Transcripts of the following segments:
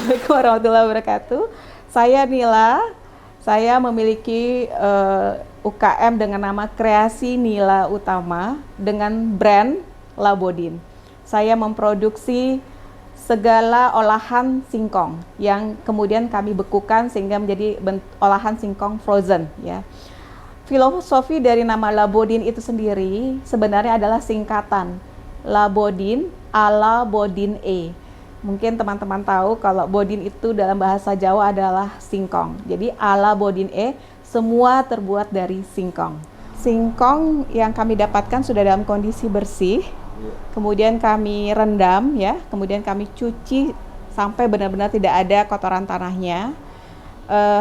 Assalamualaikum warahmatullahi wabarakatuh. Saya Nila. Saya memiliki UKM dengan nama Kreasi Nila Utama dengan brand Labodin. Saya memproduksi segala olahan singkong yang kemudian kami bekukan sehingga menjadi olahan singkong frozen ya. Filosofi dari nama Labodin itu sendiri sebenarnya adalah singkatan Labodin ala Bodin E. Mungkin teman-teman tahu kalau bodin itu dalam bahasa Jawa adalah singkong. Jadi ala Bodin E semua terbuat dari singkong. Singkong yang kami dapatkan sudah dalam kondisi bersih. Kemudian kami rendam ya, kemudian kami cuci sampai benar-benar tidak ada kotoran tanahnya.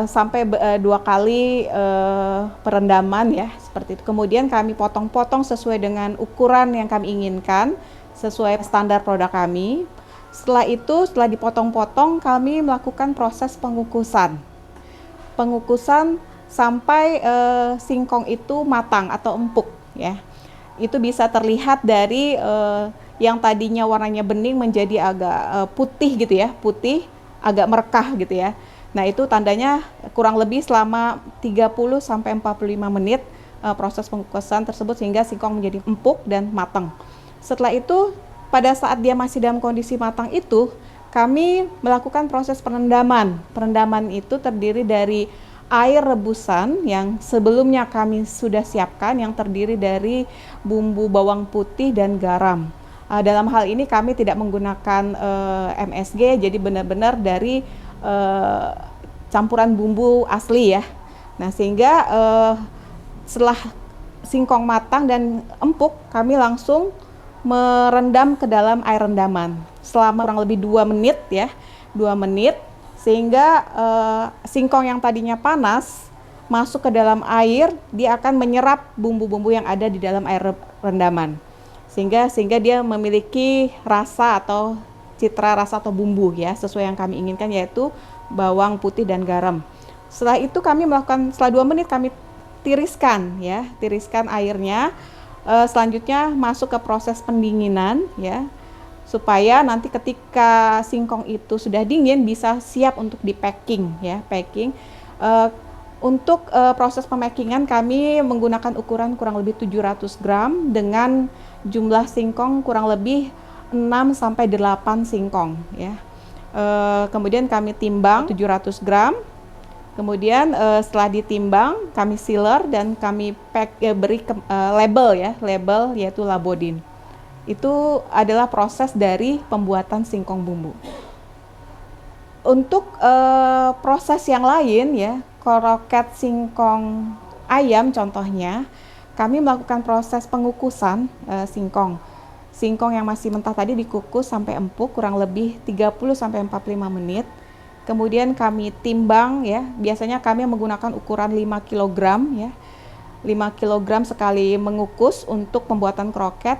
Sampai 2 kali perendaman ya seperti itu. Kemudian kami potong-potong sesuai dengan ukuran yang kami inginkan, sesuai standar produk kami. Setelah itu, setelah dipotong-potong, kami melakukan proses pengukusan. Pengukusan sampai singkong itu matang atau empuk ya. Itu bisa terlihat dari yang tadinya warnanya bening menjadi agak putih gitu ya, putih agak merekah gitu ya. Nah, itu tandanya kurang lebih selama 30 sampai 45 menit proses pengukusan tersebut sehingga singkong menjadi empuk dan matang. Setelah itu, pada saat dia masih dalam kondisi matang itu, kami melakukan proses perendaman. Perendaman itu terdiri dari air rebusan yang sebelumnya kami sudah siapkan yang terdiri dari bumbu bawang putih dan garam. Dalam hal ini kami tidak menggunakan MSG, jadi benar-benar dari campuran bumbu asli ya. Nah, sehingga setelah singkong matang dan empuk, kami langsung merendam ke dalam air rendaman selama kurang lebih 2 menit ya, 2 menit sehingga singkong yang tadinya panas masuk ke dalam air, dia akan menyerap bumbu-bumbu yang ada di dalam air rendaman sehingga dia memiliki rasa atau citra rasa atau bumbu ya sesuai yang kami inginkan, yaitu bawang putih dan garam. Setelah itu kami melakukan, setelah 2 menit kami tiriskan ya, tiriskan airnya. Selanjutnya masuk ke proses pendinginan ya, supaya nanti ketika singkong itu sudah dingin bisa siap untuk di packing ya, packing. Untuk proses pemackingan kami menggunakan ukuran kurang lebih 700 gram dengan jumlah singkong kurang lebih 6 sampai 8 singkong ya. Kemudian kami timbang 700 gram. Kemudian setelah ditimbang kami sealer dan kami beri label ya, label yaitu Labodin. Itu adalah proses dari pembuatan singkong bumbu. Untuk proses yang lain ya, kroket singkong ayam contohnya, kami melakukan proses pengukusan singkong. Singkong yang masih mentah tadi dikukus sampai empuk kurang lebih 30 sampai 45 menit. Kemudian kami timbang ya. Biasanya kami menggunakan ukuran 5 kg ya. 5 kg sekali mengukus untuk pembuatan kroket.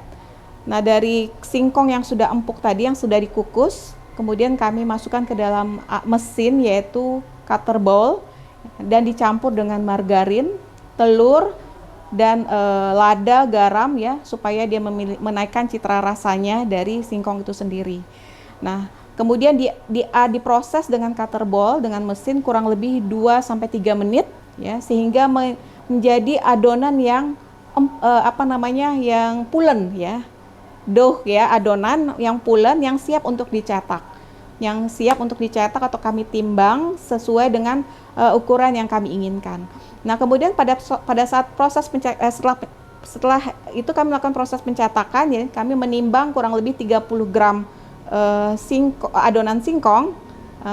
Nah, dari singkong yang sudah empuk tadi yang sudah dikukus, kemudian kami masukkan ke dalam mesin yaitu cutter bowl dan dicampur dengan margarin, telur dan lada, garam ya, supaya dia menaikkan citra rasanya dari singkong itu sendiri. Nah, kemudian diproses dengan cutter bowl dengan mesin kurang lebih 2 sampai 3 menit ya, sehingga menjadi adonan yang yang pulen ya. Dough ya, adonan yang pulen yang siap untuk dicetak. Yang siap untuk dicetak atau kami timbang sesuai dengan ukuran yang kami inginkan. Nah, kemudian pada saat proses setelah itu kami melakukan proses pencetakan ya, kami menimbang kurang lebih 30 gram adonan singkong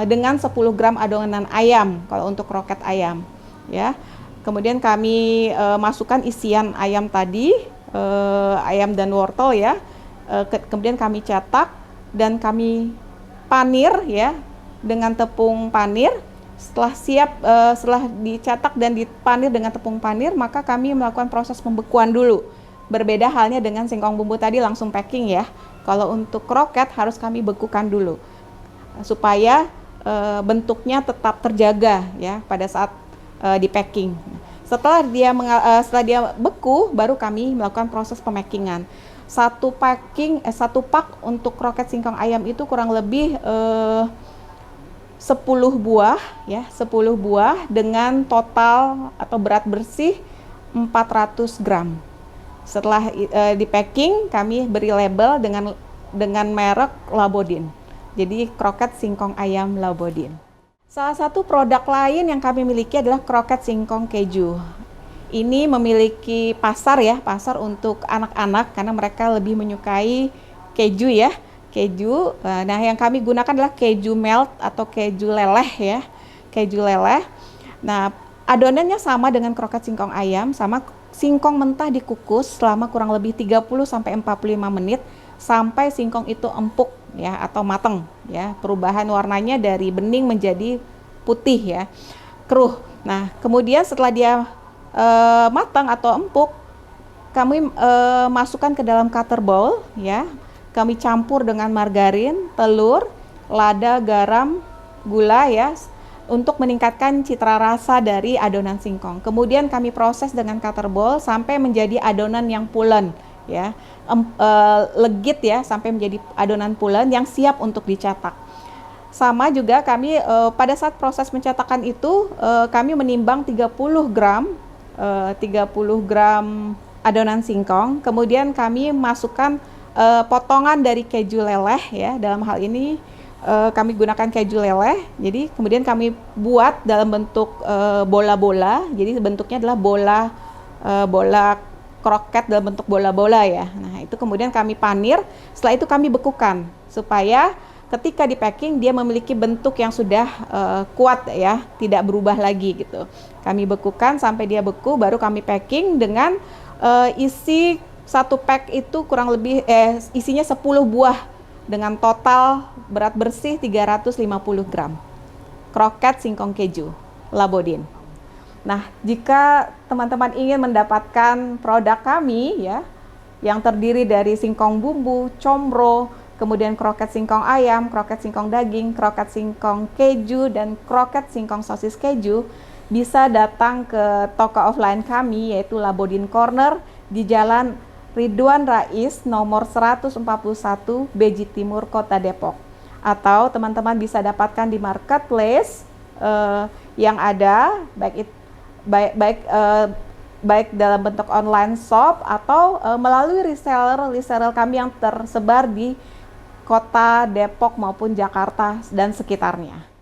dengan 10 gram adonan ayam kalau untuk kroket ayam ya. Kemudian kami masukkan isian ayam tadi, ayam dan wortel ya. Kemudian kami cetak dan kami panir ya dengan tepung panir. Setelah dicetak dan dipanir dengan tepung panir, maka kami melakukan proses pembekuan dulu. Berbeda halnya dengan singkong bumbu tadi langsung packing ya. Kalau untuk kroket harus kami bekukan dulu supaya bentuknya tetap terjaga ya pada saat di packing. Setelah dia beku, baru kami melakukan proses pemackingan. Satu pak untuk kroket singkong ayam itu kurang lebih 10 buah ya, 10 buah dengan total atau berat bersih 400 gram. Setelah di packing, kami beri label dengan merek Labodin. Jadi kroket singkong ayam Labodin. Salah satu produk lain yang kami miliki adalah kroket singkong keju. Ini memiliki pasar ya, pasar untuk anak-anak karena mereka lebih menyukai keju ya. Keju. Nah, yang kami gunakan adalah keju melt atau keju leleh ya. Keju leleh. Nah, adonannya sama dengan kroket singkong ayam, sama singkong mentah dikukus selama kurang lebih 30 sampai 45 menit sampai singkong itu empuk ya atau matang ya. Perubahan warnanya dari bening menjadi putih ya. Keruh. Nah, kemudian setelah dia matang atau empuk, kami masukkan ke dalam cutter bowl ya. Kami campur dengan margarin, telur, lada, garam, gula ya, untuk meningkatkan citra rasa dari adonan singkong. Kemudian kami proses dengan cutter bowl sampai menjadi adonan yang pulen ya, legit ya, sampai menjadi adonan pulen yang siap untuk dicetak. Sama juga kami pada saat proses pencetakan itu kami menimbang 30 gram adonan singkong. Kemudian kami masukkan potongan dari keju leleh ya. Dalam hal ini kami gunakan keju leleh. Jadi kemudian kami buat dalam bentuk bola-bola. Jadi bentuknya adalah bola kroket dalam bentuk bola-bola ya. Nah, itu kemudian kami panir. Setelah itu kami bekukan supaya ketika di packing dia memiliki bentuk yang sudah kuat ya, tidak berubah lagi gitu. Kami bekukan sampai dia beku, baru kami packing dengan isi satu pack itu kurang lebih isinya 10 buah dengan total berat bersih 350 gram. Kroket singkong keju Labodin. Nah, jika teman-teman ingin mendapatkan produk kami ya, yang terdiri dari singkong bumbu, combro, kemudian kroket singkong ayam, kroket singkong daging, kroket singkong keju, dan kroket singkong sosis keju, bisa datang ke toko offline kami yaitu Labodin Corner di Jalan Ridwan Rais nomor 141 Beji Timur, Kota Depok. Atau teman-teman bisa dapatkan di marketplace yang ada baik dalam bentuk online shop atau melalui reseller kami yang tersebar di Kota Depok maupun Jakarta dan sekitarnya.